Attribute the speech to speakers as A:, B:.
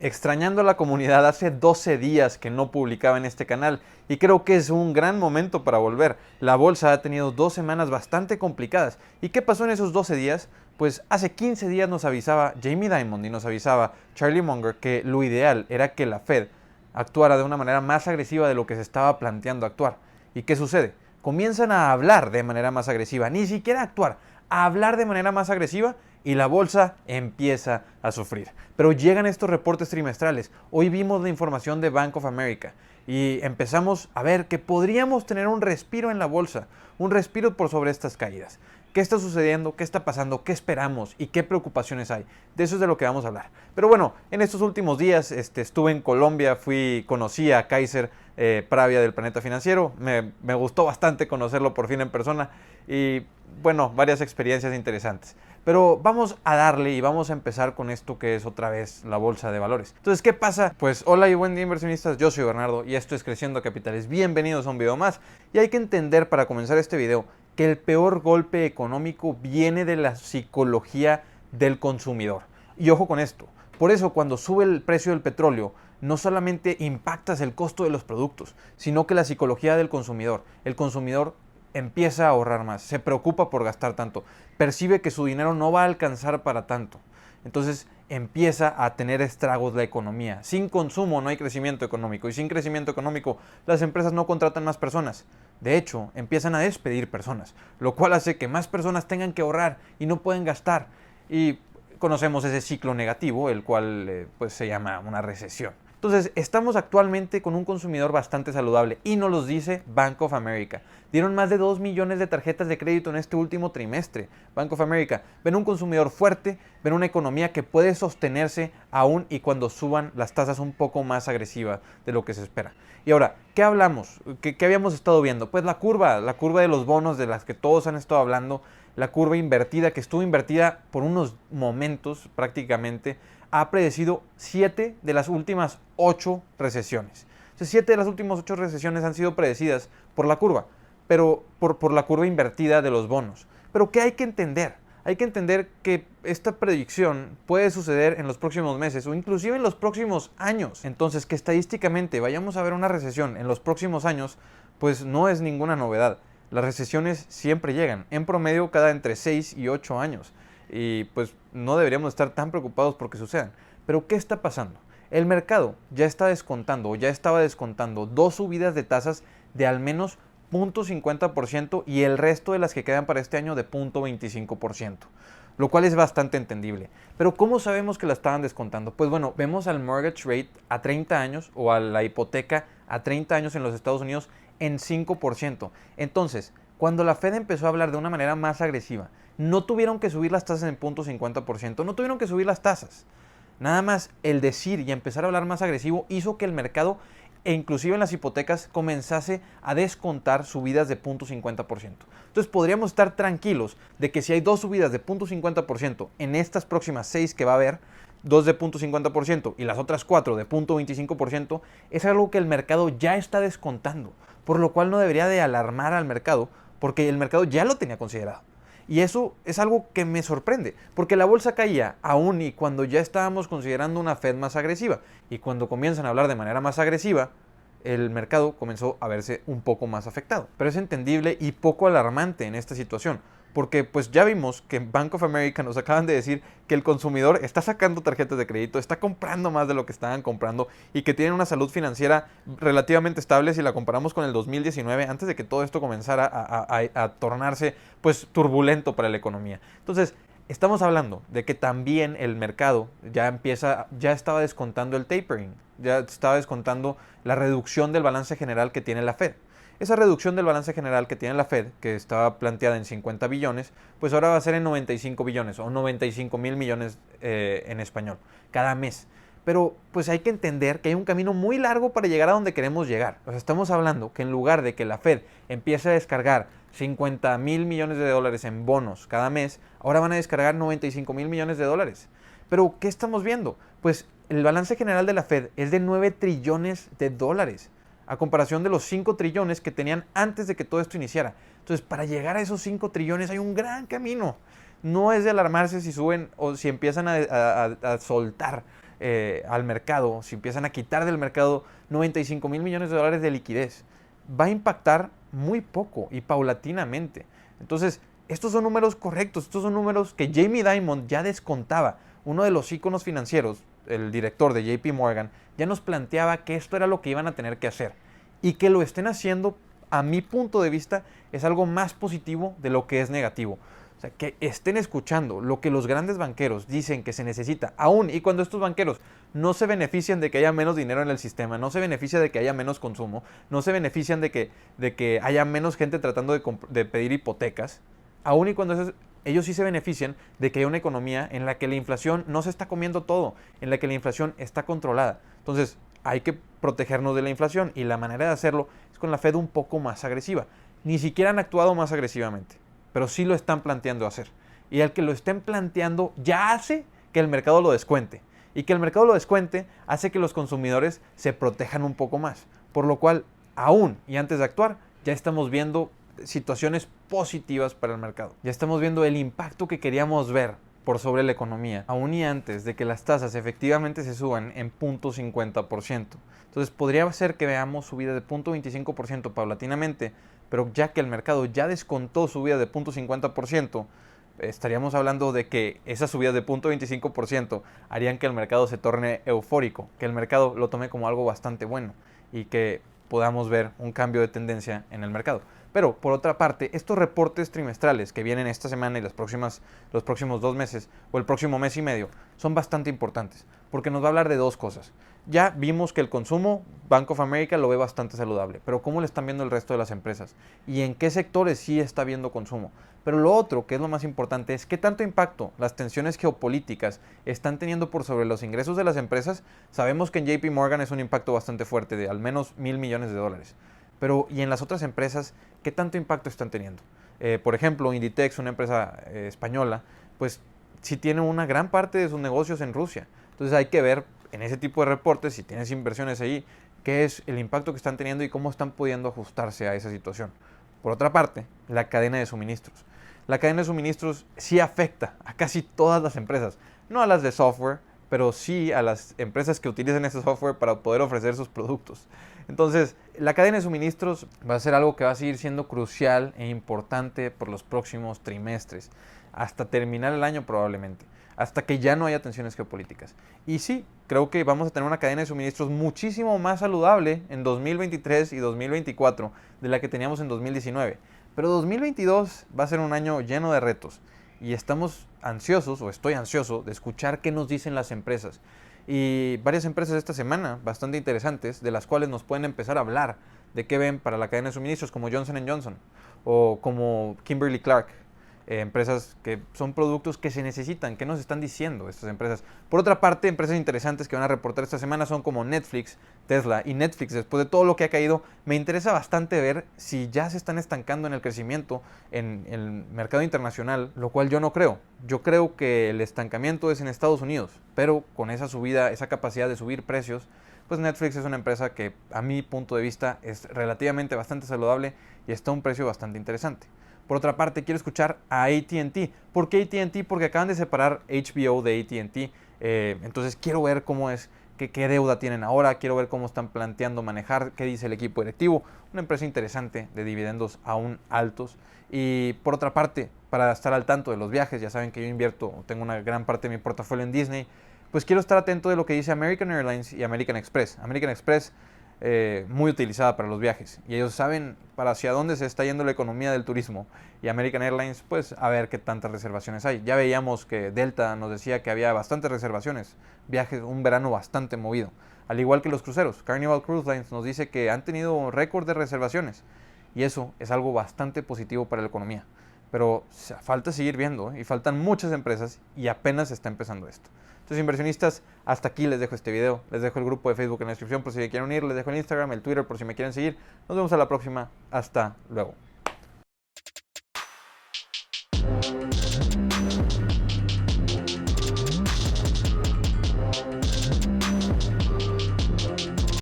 A: extrañando a la comunidad. Hace 12 días que no publicaba en este canal y creo que es un gran momento para volver. La bolsa ha tenido 2 semanas bastante complicadas. ¿Y qué pasó en esos 12 días? Pues hace 15 días nos avisaba Jamie Dimon y nos avisaba Charlie Munger que lo ideal era que la Fed actuara de una manera más agresiva de lo que se estaba planteando actuar. ¿Y qué sucede? Comienzan a hablar de manera más agresiva, ni siquiera actuar, a hablar de manera más agresiva, y la bolsa empieza a sufrir. Pero llegan estos reportes trimestrales. Hoy vimos la información de Bank of America y empezamos a ver que podríamos tener un respiro en la bolsa, un respiro por sobre estas caídas. ¿Qué está sucediendo? ¿Qué está pasando? ¿Qué esperamos? ¿Y qué preocupaciones hay? De eso es de lo que vamos a hablar. Pero bueno, en estos últimos días estuve en Colombia, conocí a Kaiser Pravia del Planeta Financiero. Me gustó bastante conocerlo por fin en persona y bueno, varias experiencias interesantes. Pero vamos a darle y vamos a empezar con esto que es otra vez la bolsa de valores. Entonces, ¿qué pasa? Pues hola y buen día inversionistas, yo soy Bernardo y esto es Creciendo Capitales. Bienvenidos a un video más. Y hay que entender para comenzar este video que el peor golpe económico viene de la psicología del consumidor. Y ojo con esto, por eso cuando sube el precio del petróleo, no solamente impactas el costo de los productos, sino que la psicología del consumidor. El consumidor empieza a ahorrar más, se preocupa por gastar tanto, percibe que su dinero no va a alcanzar para tanto. Entonces empieza a tener estragos la economía. Sin consumo no hay crecimiento económico y sin crecimiento económico las empresas no contratan más personas. De hecho, empiezan a despedir personas, lo cual hace que más personas tengan que ahorrar y no pueden gastar. Y conocemos ese ciclo negativo, el cual pues se llama una recesión. Entonces, estamos actualmente con un consumidor bastante saludable y nos lo dice Bank of America. Dieron más de 2 millones de tarjetas de crédito en este último trimestre. Bank of America, ven un consumidor fuerte, ven una economía que puede sostenerse aún y cuando suban las tasas un poco más agresivas de lo que se espera. Y ahora, ¿qué hablamos? ¿Qué habíamos estado viendo? Pues la curva de los bonos de las que todos han estado hablando, la curva invertida, que estuvo invertida por unos momentos prácticamente, ha predecido 7 de las últimas 8 recesiones. O sea, 7 de las últimas 8 recesiones han sido predecidas por la curva, pero por la curva invertida de los bonos. Pero ¿qué hay que entender? Hay que entender que esta predicción puede suceder en los próximos meses o inclusive en los próximos años. Entonces, que estadísticamente vayamos a ver una recesión en los próximos años, pues no es ninguna novedad. Las recesiones siempre llegan, en promedio cada entre 6 y 8 años. Y pues no deberíamos estar tan preocupados porque sucedan. Pero ¿qué está pasando? El mercado ya está descontando o ya estaba descontando 2 subidas de tasas de al menos 0.50% y el resto de las que quedan para este año de 0.25%, lo cual es bastante entendible. Pero ¿cómo sabemos que la estaban descontando? Pues bueno, vemos al mortgage rate a 30 años o a la hipoteca a 30 años en los Estados Unidos en 5%. Entonces, cuando la Fed empezó a hablar de una manera más agresiva, no tuvieron que subir las tasas en 0.50%, no tuvieron que subir las tasas. Nada más el decir y empezar a hablar más agresivo hizo que el mercado, e inclusive en las hipotecas, comenzase a descontar subidas de 0.50%. Entonces podríamos estar tranquilos de que si hay 2 subidas de 0.50% en estas próximas 6 que va a haber, 2 de 0.50% y las otras 4 de 0.25%, es algo que el mercado ya está descontando, por lo cual no debería de alarmar al mercado, porque el mercado ya lo tenía considerado. Y eso es algo que me sorprende, porque la bolsa caía aún y cuando ya estábamos considerando una Fed más agresiva. Y cuando comienzan a hablar de manera más agresiva, el mercado comenzó a verse un poco más afectado. Pero es entendible y poco alarmante en esta situación, porque pues ya vimos que en Bank of America nos acaban de decir que el consumidor está sacando tarjetas de crédito, está comprando más de lo que estaban comprando y que tienen una salud financiera relativamente estable si la comparamos con el 2019, antes de que todo esto comenzara a tornarse pues turbulento para la economía. Entonces, estamos hablando de que también el mercado ya estaba descontando el tapering, ya estaba descontando la reducción del balance general que tiene la Fed. Esa reducción del balance general que tiene la Fed, que estaba planteada en 50 billones, pues ahora va a ser en 95 billones o 95 mil millones en español, cada mes. Pero pues hay que entender que hay un camino muy largo para llegar a donde queremos llegar. O sea, estamos hablando que en lugar de que la Fed empiece a descargar 50 mil millones de dólares en bonos cada mes, ahora van a descargar 95 mil millones de dólares. Pero ¿qué estamos viendo? Pues el balance general de la Fed es de 9 trillones de dólares, a comparación de los 5 trillones que tenían antes de que todo esto iniciara. Entonces, para llegar a esos 5 trillones hay un gran camino. No es de alarmarse si suben o si empiezan a soltar al mercado, si empiezan a quitar del mercado 95 mil millones de dólares de liquidez, va a impactar muy poco y paulatinamente. Entonces, estos son números correctos, estos son números que Jamie Dimon ya descontaba. Uno de los íconos financieros, el director de JP Morgan, ya nos planteaba que esto era lo que iban a tener que hacer. Y que lo estén haciendo, a mi punto de vista, es algo más positivo de lo que es negativo. O sea, que estén escuchando lo que los grandes banqueros dicen que se necesita, aún y cuando estos banqueros no se benefician de que haya menos dinero en el sistema, no se beneficia de que haya menos consumo, no se benefician de que haya menos gente tratando de pedir hipotecas, aún y cuando ellos sí se benefician de que haya una economía en la que la inflación no se está comiendo todo, en la que la inflación está controlada. Entonces, hay que protegernos de la inflación y la manera de hacerlo es con la Fed un poco más agresiva. Ni siquiera han actuado más agresivamente, pero sí lo están planteando hacer. Y al que lo estén planteando ya hace que el mercado lo descuente. Y que el mercado lo descuente hace que los consumidores se protejan un poco más. Por lo cual, aún y antes de actuar, ya estamos viendo situaciones positivas para el mercado. Ya estamos viendo el impacto que queríamos ver por sobre la economía, aún y antes de que las tasas efectivamente se suban en 0.50%. Entonces podría ser que veamos subida de 0.25% paulatinamente, pero ya que el mercado ya descontó subida de 0.50%, estaríamos hablando de que esas subidas de 0.25% harían que el mercado se torne eufórico, que el mercado lo tome como algo bastante bueno y que podamos ver un cambio de tendencia en el mercado. Pero, por otra parte, estos reportes trimestrales que vienen esta semana y los próximos 2 meses o el próximo mes y medio son bastante importantes porque nos va a hablar de dos cosas. Ya vimos que el consumo, Bank of America lo ve bastante saludable, pero ¿cómo lo están viendo el resto de las empresas? ¿Y en qué sectores sí está viendo consumo? Pero lo otro, que es lo más importante, es qué tanto impacto las tensiones geopolíticas están teniendo por sobre los ingresos de las empresas. Sabemos que en JP Morgan es un impacto bastante fuerte de al menos $1,000 millones. Pero, ¿y en las otras empresas qué tanto impacto están teniendo? Por ejemplo, Inditex, una empresa española, pues sí tiene una gran parte de sus negocios en Rusia. Entonces hay que ver en ese tipo de reportes, si tienes inversiones ahí, qué es el impacto que están teniendo y cómo están pudiendo ajustarse a esa situación. Por otra parte, la cadena de suministros. La cadena de suministros sí afecta a casi todas las empresas, no a las de software, pero sí a las empresas que utilizan ese software para poder ofrecer sus productos. Entonces, la cadena de suministros va a ser algo que va a seguir siendo crucial e importante por los próximos trimestres, hasta terminar el año probablemente, hasta que ya no haya tensiones geopolíticas. Y sí, creo que vamos a tener una cadena de suministros muchísimo más saludable en 2023 y 2024 de la que teníamos en 2019. Pero 2022 va a ser un año lleno de retos y estamos ansiosos, o estoy ansioso, de escuchar qué nos dicen las empresas. Y varias empresas esta semana, bastante interesantes, de las cuales nos pueden empezar a hablar de qué ven para la cadena de suministros, como Johnson Johnson o como Kimberly-Clark. Empresas que son productos que se necesitan, que nos están diciendo estas empresas. Por otra parte, empresas interesantes que van a reportar esta semana son como Netflix, Tesla y Netflix. Después de todo lo que ha caído, me interesa bastante ver si ya se están estancando en el crecimiento en el mercado internacional, lo cual yo no creo. Yo creo que el estancamiento es en Estados Unidos, pero con esa subida, esa capacidad de subir precios, pues Netflix es una empresa que a mi punto de vista es relativamente bastante saludable y está a un precio bastante interesante. Por otra parte, quiero escuchar a AT&T. ¿Por qué AT&T? Porque acaban de separar HBO de AT&T. Entonces quiero ver cómo es, qué deuda tienen ahora, quiero ver cómo están planteando manejar, qué dice el equipo directivo. Una empresa interesante de dividendos aún altos. Y por otra parte, para estar al tanto de los viajes, ya saben que yo invierto, tengo una gran parte de mi portafolio en Disney, pues quiero estar atento de lo que dice American Airlines y American Express. American Express, muy utilizada para los viajes y ellos saben para hacia dónde se está yendo la economía del turismo, y American Airlines, pues a ver qué tantas reservaciones hay. Ya veíamos que Delta nos decía que había bastantes reservaciones, viajes, un verano bastante movido, al igual que los cruceros. Carnival Cruise Lines nos dice que han tenido récord de reservaciones y eso es algo bastante positivo para la economía, pero falta seguir viendo y faltan muchas empresas y apenas está empezando esto. Entonces, inversionistas, hasta aquí les dejo este video. Les dejo el grupo de Facebook en la descripción por si me quieren unir. Les dejo el Instagram, el Twitter por si me quieren seguir. Nos vemos a la próxima. Hasta luego.